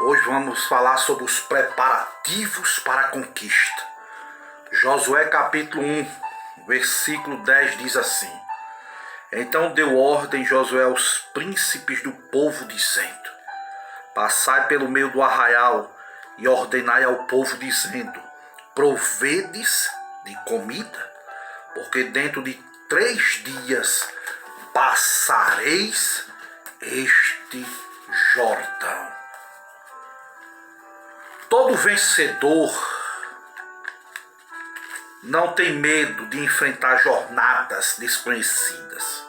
Hoje vamos falar sobre os preparativos para a conquista. Josué capítulo 1, versículo 10 diz assim: Então deu ordem Josué aos príncipes do povo, dizendo: Passai pelo meio do arraial e ordenai ao povo, dizendo: Provedes de comida, porque dentro de 3 dias passareis este Jordão. Todo vencedor não tem medo de enfrentar jornadas desconhecidas.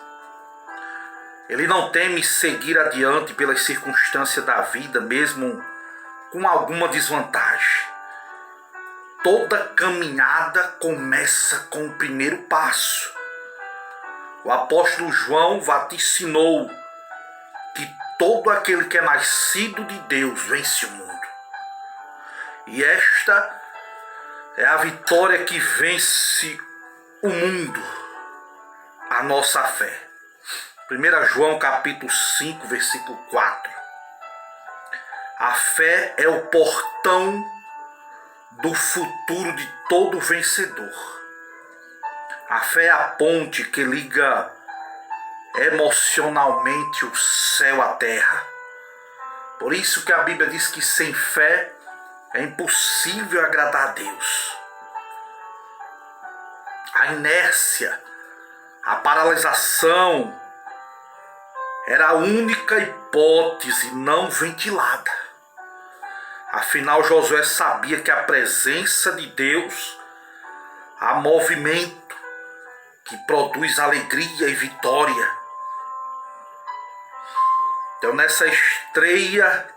Ele não teme seguir adiante pelas circunstâncias da vida, mesmo com alguma desvantagem. Toda caminhada começa com o primeiro passo. O apóstolo João vaticinou que todo aquele que é nascido de Deus vence o mundo. E esta é a vitória que vence o mundo, a nossa fé. 1 João capítulo 5, versículo 4. A fé é o portão do futuro de todo vencedor. A fé é a ponte que liga emocionalmente o céu à terra. Por isso que a Bíblia diz que sem fé é impossível agradar a Deus. A inércia, a paralisação era a única hipótese não ventilada. Afinal, Josué sabia que a presença de Deus há movimento que produz alegria e vitória. Então, nessa estreia,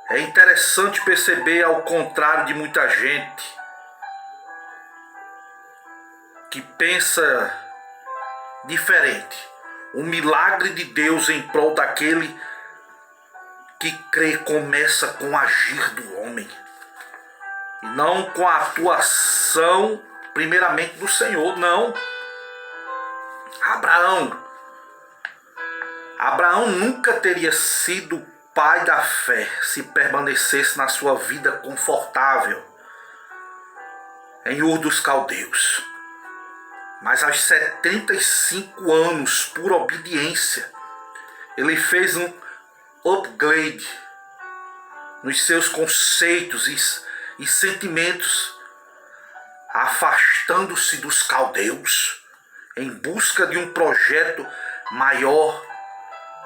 é interessante perceber, ao contrário de muita gente que pensa diferente, o milagre de Deus em prol daquele que crê começa com o agir do homem e não com a atuação primeiramente do Senhor. Não. Abraão nunca teria sido pai da fé se permanecesse na sua vida confortável em Ur dos Caldeus. Mas aos 75 anos, por obediência, ele fez um upgrade nos seus conceitos e sentimentos, afastando-se dos caldeus em busca de um projeto maior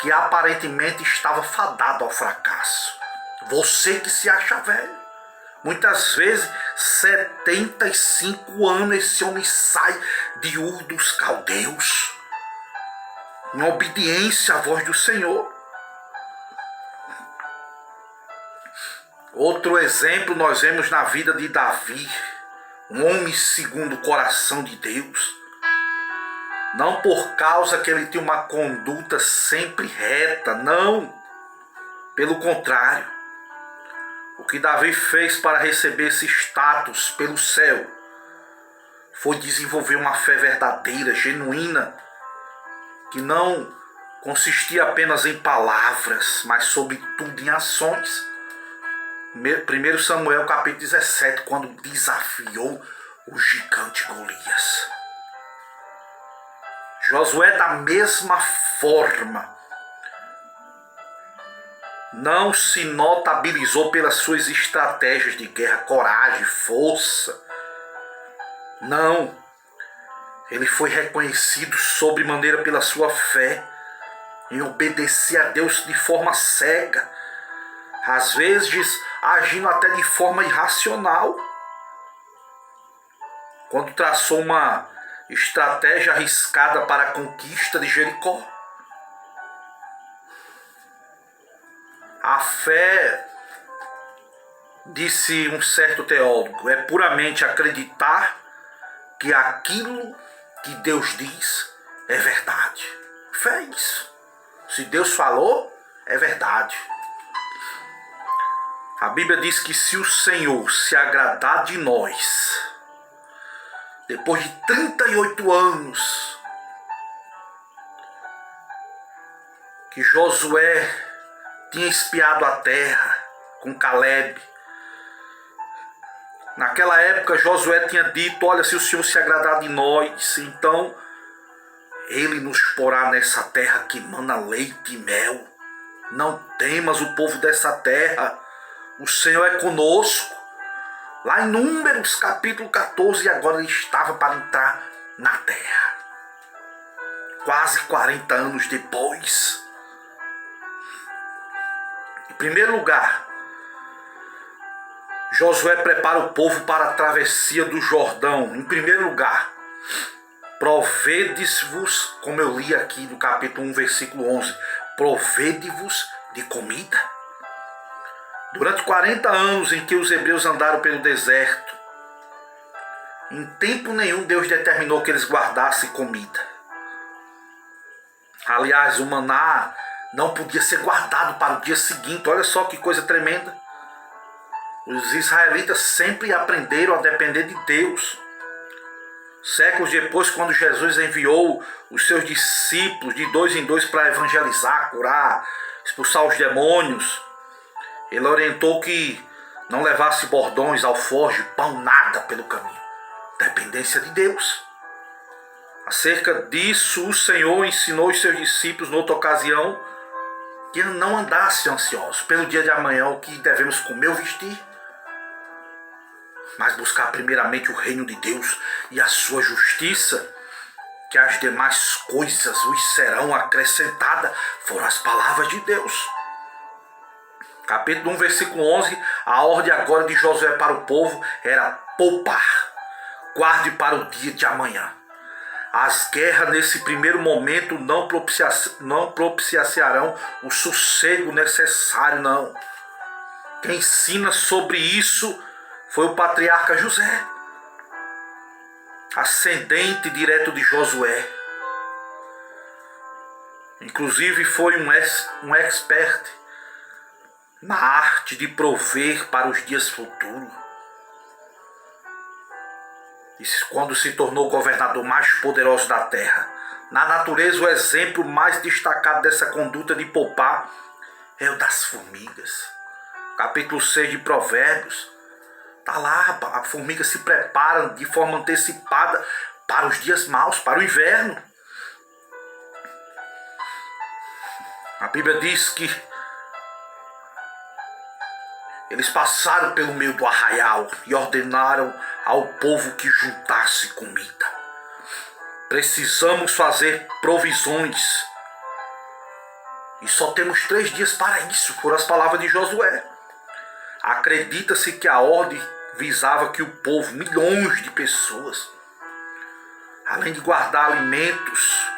que aparentemente estava fadado ao fracasso. Você que se acha velho, muitas vezes 75 anos esse homem sai de Ur dos Caldeus em obediência à voz do Senhor. Outro exemplo nós vemos na vida de Davi, um homem segundo o coração de Deus. Não por causa que ele tinha uma conduta sempre reta, não. Pelo contrário, o que Davi fez para receber esse status pelo céu foi desenvolver uma fé verdadeira, genuína, que não consistia apenas em palavras, mas sobretudo em ações. 1 Samuel capítulo 17, quando desafiou o gigante Golias. Josué, da mesma forma, não se notabilizou pelas suas estratégias de guerra, coragem, força. Não. Ele foi reconhecido sobremaneira pela sua fé em obedecer a Deus de forma cega, às vezes agindo até de forma irracional, quando traçou uma estratégia arriscada para a conquista de Jericó. A fé, disse um certo teólogo, é puramente acreditar que aquilo que Deus diz é verdade. Fé é isso. Se Deus falou, é verdade. A Bíblia diz que se o Senhor se agradar de nós, depois de 38 anos que Josué tinha espiado a terra com Caleb. Naquela época Josué tinha dito: olha, se o Senhor se agradar de nós, então Ele nos porá nessa terra que mana leite e mel. Não temas o povo dessa terra, o Senhor é conosco. Lá em Números capítulo 14, agora ele estava para entrar na terra. Quase 40 anos depois. Em primeiro lugar, Josué prepara o povo para a travessia do Jordão. Em primeiro lugar, provede-vos, como eu li aqui no capítulo 1, versículo 11, provede-vos de comida. Durante 40 anos em que os hebreus andaram pelo deserto, em tempo nenhum Deus determinou que eles guardassem comida. Aliás, o maná não podia ser guardado para o dia seguinte. Olha só que coisa tremenda. Os israelitas sempre aprenderam a depender de Deus. Séculos depois, quando Jesus enviou os seus discípulos de 2 em 2 para evangelizar, curar, expulsar os demônios, ele orientou que não levasse bordões, alforje, pão, nada pelo caminho. Dependência de Deus. Acerca disso, o Senhor ensinou os seus discípulos, noutra ocasião, que não andassem ansiosos pelo dia de amanhã, o que devemos comer ou vestir, mas buscar primeiramente o reino de Deus e a sua justiça, que as demais coisas os serão acrescentadas. Foram as palavras de Deus. Capítulo 1, versículo 11, a ordem agora de Josué para o povo era poupar. Guarde para o dia de amanhã. As guerras nesse primeiro momento não propiciarão o sossego necessário, não. Quem ensina sobre isso foi o patriarca José, ascendente direto de Josué. Inclusive foi um expert na arte de prover para os dias futuros. E quando se tornou o governador mais poderoso da terra. Na natureza, o exemplo mais destacado dessa conduta de poupar é o das formigas. Capítulo 6 de Provérbios. Está lá, a formiga se prepara de forma antecipada para os dias maus, para o inverno. A Bíblia diz que eles passaram pelo meio do arraial e ordenaram ao povo que juntasse comida. Precisamos fazer provisões. E só temos 3 dias para isso, foram as palavras de Josué. Acredita-se que a ordem visava que o povo, milhões de pessoas, além de guardar alimentos,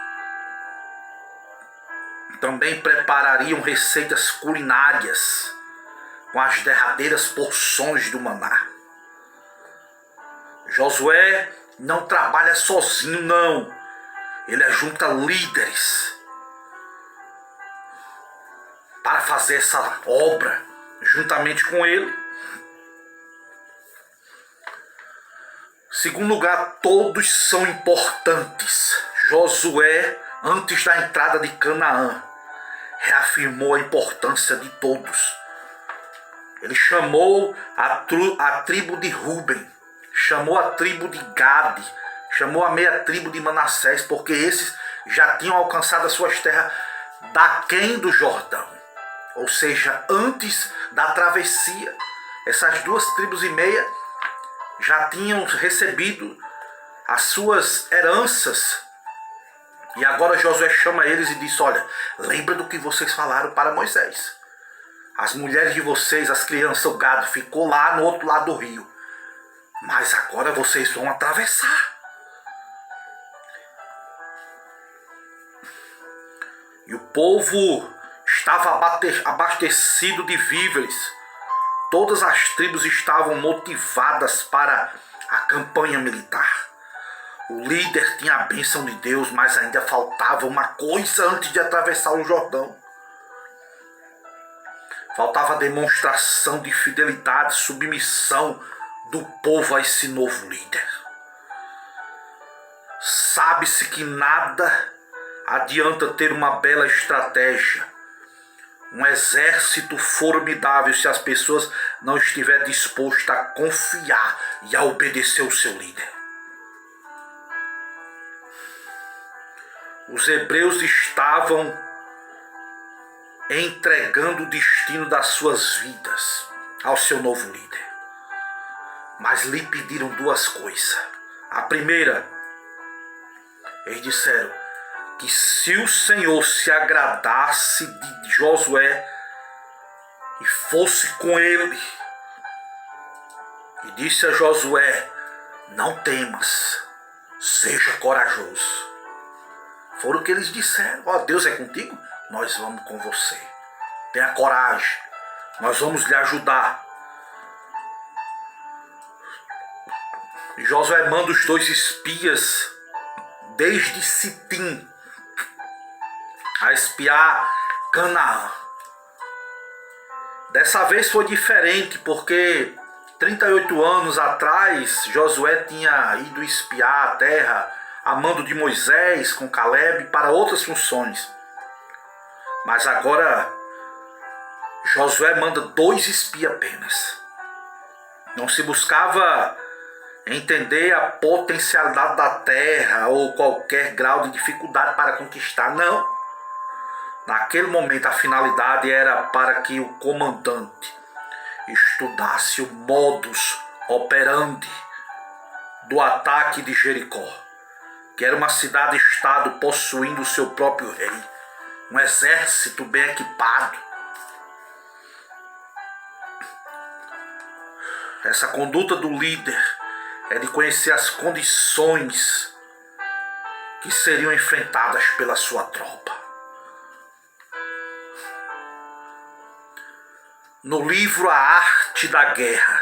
também preparariam receitas culinárias com as derradeiras porções do maná. Josué não trabalha sozinho, não. Ele ajunta líderes para fazer essa obra juntamente com ele. Segundo lugar, todos são importantes. Josué, antes da entrada de Canaã, reafirmou a importância de todos. Ele chamou a tribo de Ruben, chamou a tribo de Gade, chamou a meia tribo de Manassés, porque esses já tinham alcançado as suas terras daquém do Jordão. Ou seja, antes da travessia, essas 2 tribos e meia já tinham recebido as suas heranças. E agora Josué chama eles e diz: olha, lembra do que vocês falaram para Moisés. As mulheres de vocês, as crianças, o gado, ficou lá no outro lado do rio. Mas agora vocês vão atravessar. E o povo estava abastecido de víveres. Todas as tribos estavam motivadas para a campanha militar. O líder tinha a bênção de Deus, mas ainda faltava uma coisa antes de atravessar o Jordão. Faltava demonstração de fidelidade, submissão do povo a esse novo líder. Sabe-se que nada adianta ter uma bela estratégia, um exército formidável se as pessoas não estiverem dispostas a confiar e a obedecer o seu líder. Os hebreus estavam entregando o destino das suas vidas ao seu novo líder. Mas lhe pediram duas coisas. A primeira, eles disseram que se o Senhor se agradasse de Josué e fosse com ele, e disse a Josué: não temas, seja corajoso. Foram o que eles disseram: ó, Deus é contigo, nós vamos com você. Tenha coragem, nós vamos lhe ajudar. E Josué manda os 2 espias desde Sitim a espiar Canaã. Dessa vez foi diferente, porque 38 anos atrás Josué tinha ido espiar a terra a mando de Moisés com Caleb para outras funções. Mas agora Josué manda 2 espias apenas. Não se buscava entender a potencialidade da terra ou qualquer grau de dificuldade para conquistar, não. Naquele momento a finalidade era para que o comandante estudasse o modus operandi do ataque de Jericó, que era uma cidade-estado possuindo o seu próprio rei, um exército bem equipado. Essa conduta do líder é de conhecer as condições que seriam enfrentadas pela sua tropa. No livro A Arte da Guerra,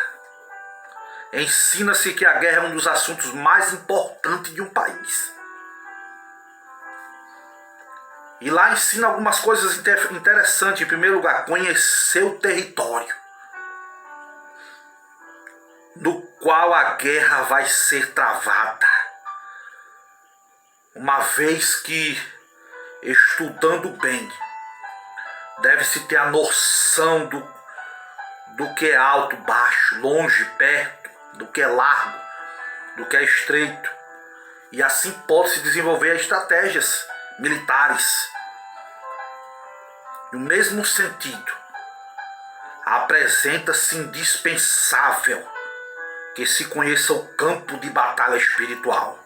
ensina-se que a guerra é um dos assuntos mais importantes de um país. E lá ensina algumas coisas interessantes. Em primeiro lugar, conhecer o território no qual a guerra vai ser travada. Uma vez que, estudando bem, deve-se ter a noção do que é alto, baixo, longe, perto, do que é largo, do que é estreito. E assim pode-se desenvolver estratégias militares. No mesmo sentido, apresenta-se indispensável que se conheça o campo de batalha espiritual,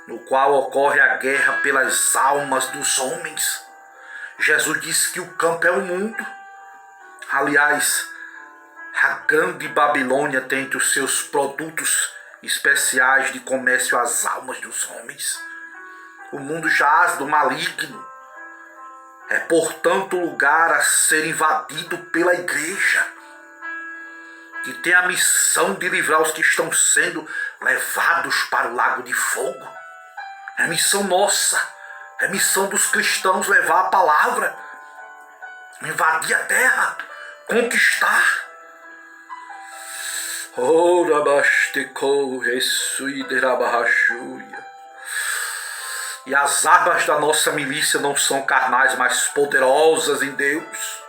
no qual ocorre a guerra pelas almas dos homens. Jesus disse que o campo é o mundo. Aliás, a grande Babilônia tem entre os seus produtos especiais de comércio as almas dos homens. O mundo jaz do maligno. É, portanto, o lugar a ser invadido pela igreja, que tem a missão de livrar os que estão sendo levados para o lago de fogo. É missão nossa, é missão dos cristãos levar a palavra, invadir a terra, conquistar. E as armas da nossa milícia não são carnais, mas poderosas em Deus.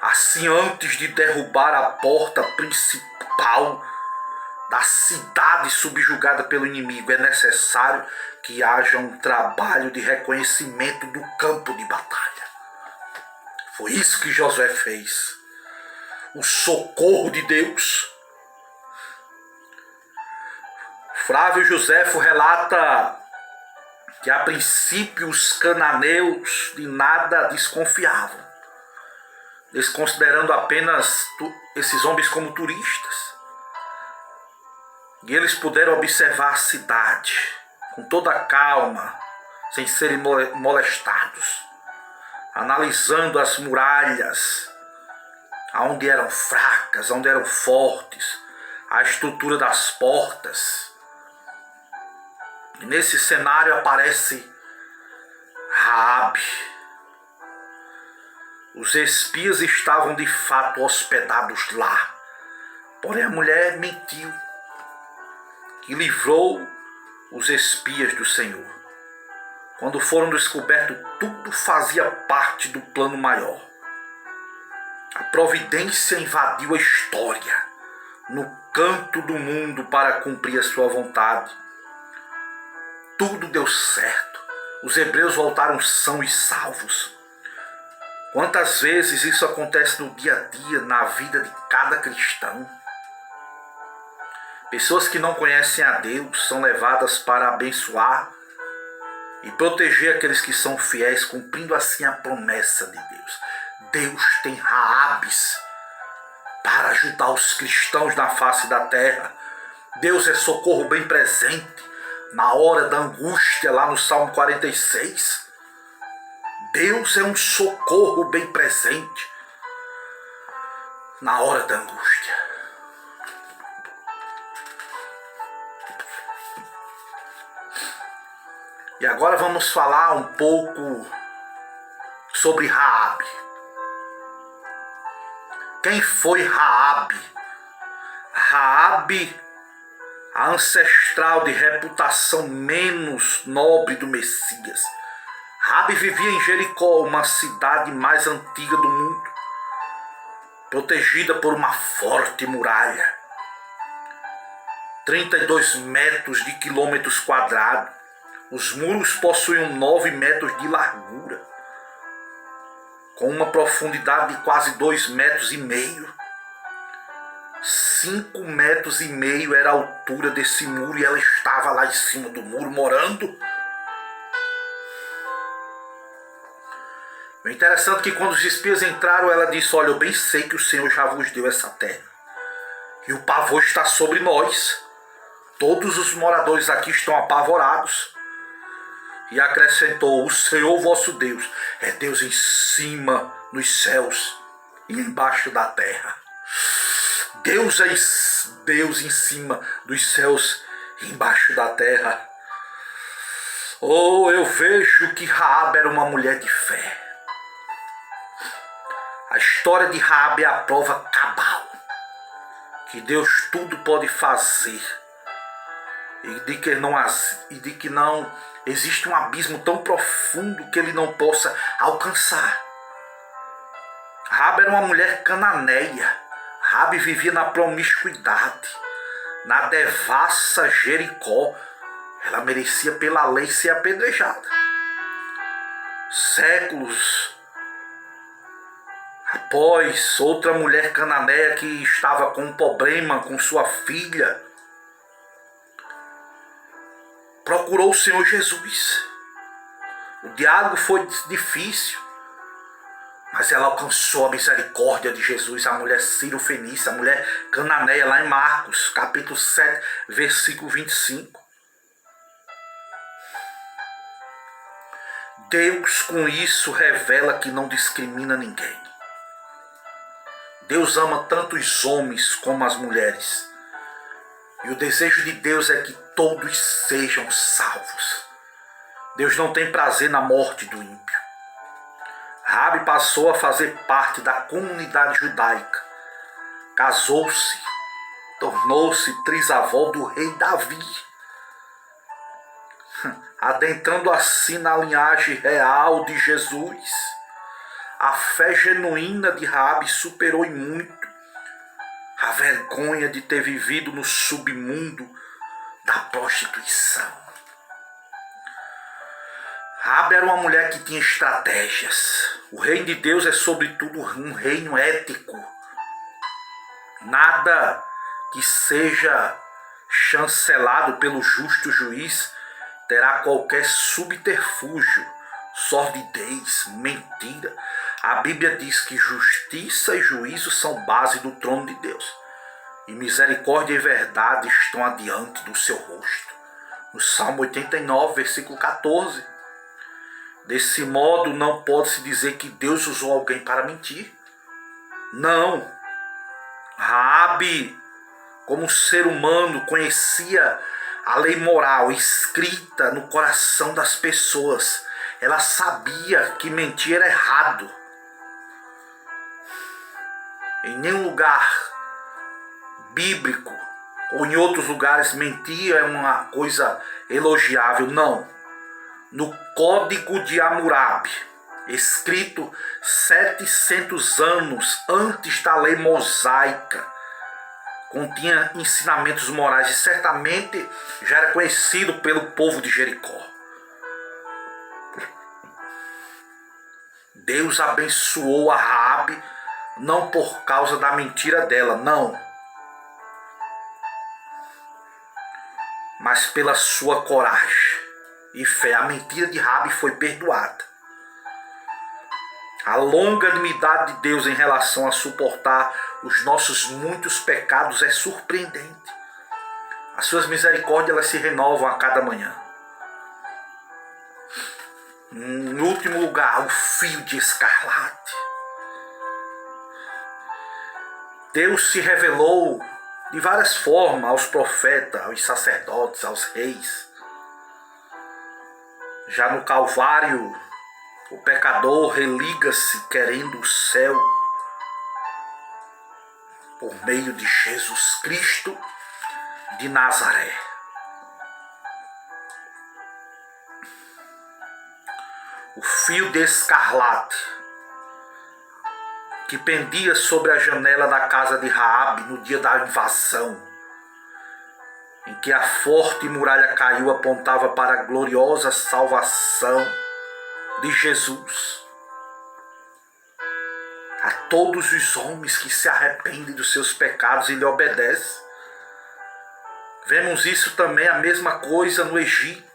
Assim, antes de derrubar a porta principal da cidade subjugada pelo inimigo, é necessário que haja um trabalho de reconhecimento do campo de batalha. Foi isso que Josué fez. O socorro de Deus. Flávio Joséfo relata que a princípio os cananeus de nada desconfiavam, desconsiderando apenas esses homens como turistas. E eles puderam observar a cidade com toda a calma, sem serem molestados, analisando as muralhas, aonde eram fracas, aonde eram fortes, a estrutura das portas. E nesse cenário aparece Raabe. Os espias estavam de fato hospedados lá, porém a mulher mentiu e livrou os espias do Senhor. Quando foram descobertos, tudo fazia parte do plano maior. A providência invadiu a história, no canto do mundo para cumprir a sua vontade. Tudo deu certo. Os hebreus voltaram sãos e salvos. Quantas vezes isso acontece no dia a dia, na vida de cada cristão? Pessoas que não conhecem a Deus são levadas para abençoar e proteger aqueles que são fiéis, cumprindo assim a promessa de Deus. Deus tem Raabes para ajudar os cristãos na face da terra. Deus é socorro bem presente na hora da angústia, lá no Salmo 46. Deus é um socorro bem presente na hora da angústia. E agora vamos falar um pouco sobre Raabe. Quem foi Raabe? Raabe, a ancestral de reputação menos nobre do Messias. Raabe vivia em Jericó, uma cidade mais antiga do mundo, protegida por uma forte muralha. 32 metros de quilômetros quadrados. Os muros possuíam 9 metros de largura, com uma profundidade de quase 2,5 metros. 5,5 metros era a altura desse muro e ela estava lá em cima do muro morando. O interessante é que quando os espias entraram, ela disse: olha, eu bem sei que o Senhor já vos deu essa terra e o pavor está sobre nós. Todos os moradores aqui estão apavorados. E acrescentou: o Senhor vosso Deus é Deus em cima nos céus e embaixo da terra. Deus é Deus em cima dos céus e embaixo da terra. Oh, eu vejo que Raabe era uma mulher de fé. A história de Raabe é a prova cabal que Deus tudo pode fazer e de que não existe um abismo tão profundo que ele não possa alcançar. Raabe era uma mulher cananeia. Raabe vivia na promiscuidade, na devassa Jericó. Ela merecia pela lei ser apedrejada. Séculos após, outra mulher cananeia que estava com um problema com sua filha procurou o Senhor Jesus. O diálogo foi difícil, mas ela alcançou a misericórdia de Jesus, a mulher Ciro-fenícia, a mulher cananeia, lá em Marcos, capítulo 7, versículo 25. Deus com isso revela que não discrimina ninguém. Deus ama tanto os homens como as mulheres. E o desejo de Deus é que todos sejam salvos. Deus não tem prazer na morte do ímpio. Raabe passou a fazer parte da comunidade judaica. Casou-se, tornou-se trisavó do rei Davi, adentrando assim na linhagem real de Jesus. A fé genuína de Raabe superou em muito a vergonha de ter vivido no submundo da prostituição. Raabe era uma mulher que tinha estratégias. O reino de Deus é sobretudo um reino ético. Nada que seja chancelado pelo justo juiz terá qualquer subterfúgio, sordidez, mentira. A Bíblia diz que justiça e juízo são base do trono de Deus, e misericórdia e verdade estão adiante do seu rosto. No Salmo 89, versículo 14. Desse modo, não pode-se dizer que Deus usou alguém para mentir. Não. Raabe, como ser humano, conhecia a lei moral escrita no coração das pessoas. Ela sabia que mentir era errado. Em nenhum lugar bíblico ou em outros lugares mentir é uma coisa elogiável. Não. No Código de Hammurabi, escrito 700 anos antes da lei mosaica. Continha ensinamentos morais e certamente já era conhecido pelo povo de Jericó. Deus abençoou a Raabe não por causa da mentira dela, não, mas pela sua coragem e fé. A mentira de Raabe foi perdoada. A longanimidade de Deus em relação a suportar os nossos muitos pecados é surpreendente. As suas misericórdias, elas se renovam a cada manhã. Em último lugar, o fio de escarlate. Deus se revelou de várias formas aos profetas, aos sacerdotes, aos reis. Já no Calvário, o pecador religa-se querendo o céu por meio de Jesus Cristo de Nazaré. O fio de escarlate que pendia sobre a janela da casa de Raabe no dia da invasão, em que a forte muralha caiu, apontava para a gloriosa salvação de Jesus. A todos os homens que se arrependem dos seus pecados e lhe obedecem. Vemos isso também, a mesma coisa no Egito,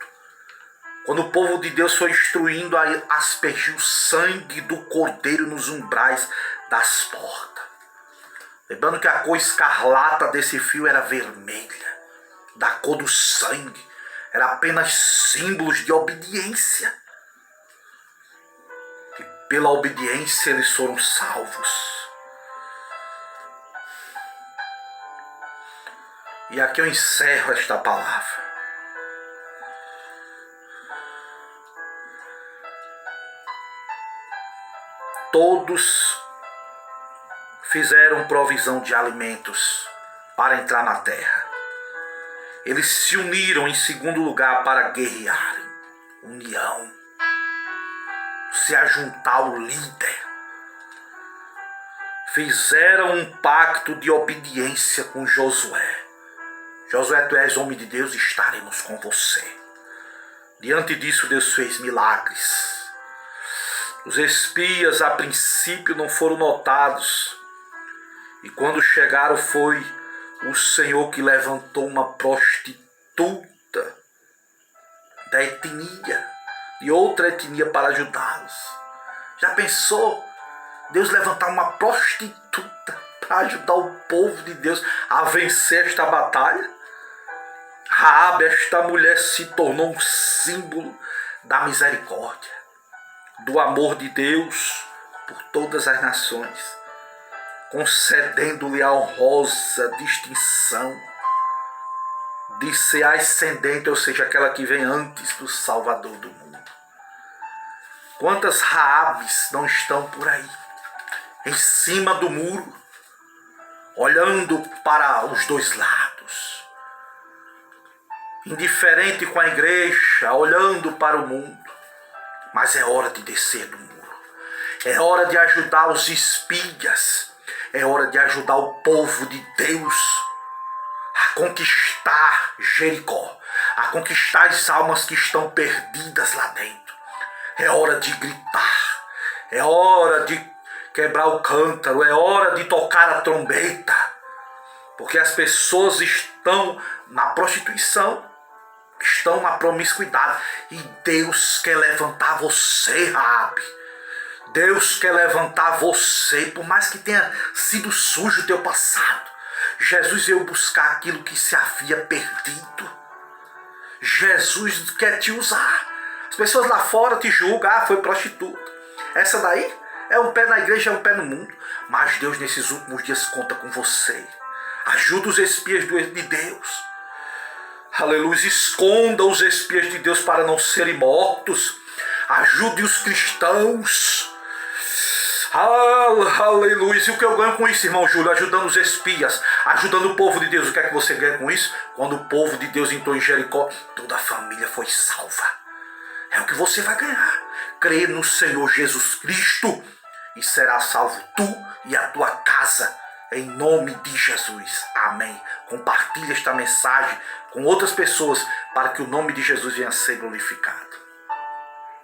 quando o povo de Deus foi instruindo a aspergir o sangue do cordeiro nos umbrais das portas. Lembrando que a cor escarlata desse fio era vermelha, da cor do sangue, era apenas símbolos de obediência. E pela obediência eles foram salvos. E aqui eu encerro esta palavra. Todos fizeram provisão de alimentos para entrar na terra. Eles se uniram em segundo lugar para guerrearem. União. Se ajuntar ao líder. Fizeram um pacto de obediência com Josué. Josué, tu és homem de Deus, estaremos com você. Diante disso, Deus fez milagres. Os espias, a princípio, não foram notados. E quando chegaram, foi o Senhor que levantou uma prostituta da etnia, de outra etnia, para ajudá-los. Já pensou? Deus levantar uma prostituta para ajudar o povo de Deus a vencer esta batalha? Raabe, esta mulher, se tornou um símbolo da misericórdia, do amor de Deus por todas as nações, concedendo-lhe a honrosa distinção de ser ascendente, ou seja, aquela que vem antes do Salvador do mundo. Quantas Raabes não estão por aí, em cima do muro, olhando para os dois lados, indiferente com a igreja, olhando para o mundo. Mas é hora de descer do muro. É hora de ajudar os espias. É hora de ajudar o povo de Deus a conquistar Jericó, a conquistar as almas que estão perdidas lá dentro. É hora de gritar. É hora de quebrar o cântaro. É hora de tocar a trombeta. Porque as pessoas estão na prostituição, estão na promiscuidade. E Deus quer levantar você, Raabe. Deus quer levantar você, por mais que tenha sido sujo o teu passado. Jesus veio buscar aquilo que se havia perdido. Jesus quer te usar. As pessoas lá fora te julgam, foi prostituta. Essa daí é um pé na igreja, é um pé no mundo. Mas Deus nesses últimos dias conta com você. Ajuda os espias de Deus. Aleluia, esconda os espias de Deus para não serem mortos. Ajude os cristãos. Aleluia. E o que eu ganho com isso, irmão Júlio? Ajudando os espias, ajudando o povo de Deus. O que é que você ganha com isso? Quando o povo de Deus entrou em Jericó, toda a família foi salva. É o que você vai ganhar. Crê no Senhor Jesus Cristo e será salvo tu e a tua casa. Em nome de Jesus. Amém. Compartilhe esta mensagem com outras pessoas para que o nome de Jesus venha a ser glorificado.